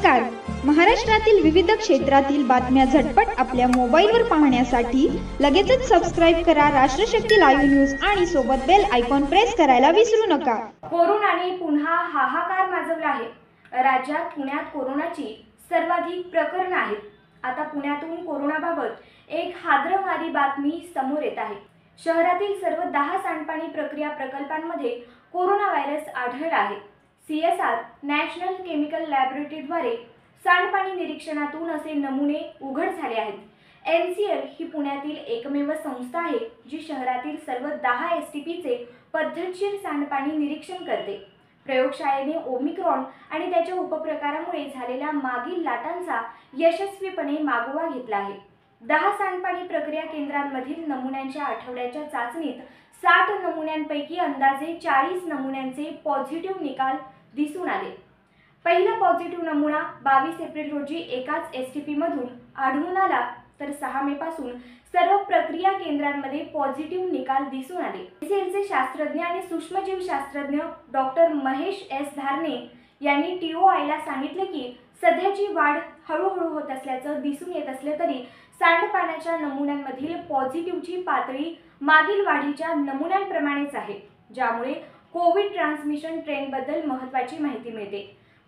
नमस्कार. महाराष्ट्रातील विविध क्षेत्रातील बातम्या झटपट आपल्या मोबाईलवर पाहण्यासाठी लगेचच सबस्क्राइब करा राष्ट्रशक्ती लाईव्ह न्यूज आणि सोबत बेल आयकॉन प्रेस करायला विसरू नका. कोरोनाने पुन्हा हाहाकार माजवला आहे. राज्यात पुण्यात कोरोनाची सर्वाधिक प्रकरणे आहेत. आता पुण्यातून कोरोनाबाबत एक हादरवणारी बातमी समोर येत आहे. शहरातील सर्व 10 सांडपाणी प्रक्रिया प्रकल्पांमध्ये कोरोना व्हायरस आढळला आहे. CSR नॅशनल केमिकल लॅबोरेटरीद्वारे सांडपाणी निरीक्षणातून असे नमुने उघड झाले आहेत. NCL ही पुण्यातील एकमेव संस्था आहे जी शहरातील सर्व 10 STPचे पद्धतशीर सांडपाणी निरीक्षण करते. प्रयोगशाळेने ओमिक्रॉन आणि त्याच्या उपप्रकारामुळे झालेल्या मागील लाटांचा यशस्वीपणे मागोवा घेतला आहे. 10 सांडपाणी प्रक्रिया केंद्रांमधील नमुन्यांच्या आठवड्याच्या चाचणीत 60 नमुन्यांपैकी अंदाजे 40 नमुन्यांचे पॉझिटिव्ह निकाल दिसून आले. पहिला पॉझिटिव्ह नमुना 22 एप्रिल रोजी एकाच STP मधून आढळून आला, तर 6 मे पासून सर्व प्रक्रिया केंद्रांमध्ये पॉझिटिव्ह निकाल दिसून आले. NCLचे शास्त्रज्ञ आणि सूक्ष्मजीवशास्त्रज्ञ डॉक्टर महेश S. धारणे यांनी TOIला सांगितले की सध्याची वाढ हळूहळू होत असल्याचं दिसून येत असले तरी सांडपाण्याच्या नमुन्यांमधील पॉझिटिव्हची पातळी मागील वाढीच्या नमुन्यांप्रमाणेच आहे, ज्यामुळे कोविड ट्रान्समिशन ट्रेंडबद्दल महत्त्वाची माहिती मिळते.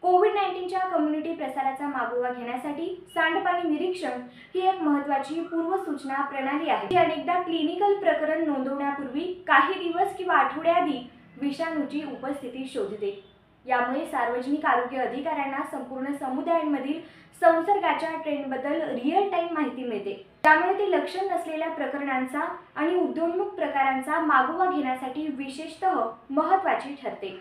कोविड-19च्या कम्युनिटी प्रसाराचा मागोवा घेण्यासाठी सांडपाणी निरीक्षण ही एक महत्त्वाची पूर्वसूचना प्रणाली आहे, जी अनेकदा क्लिनिकल प्रकरण नोंदवण्यापूर्वी काही दिवस किंवा आठवड्याआधी विषाणूची उपस्थिती शोधते. यामुळे सार्वजनिक आरोग्य अधिकाऱ्यांना संपूर्ण समुदायांमधील संसर्गाच्या ट्रेंडबद्दल रिअल टाइम माहिती मिळते, त्यामुळे ते लक्षण नसलेल्या प्रकरणांचा आणि उद्योन्मुख प्रकारांचा मागोवा घेण्यासाठी विशेषतः महत्त्वाची ठरते.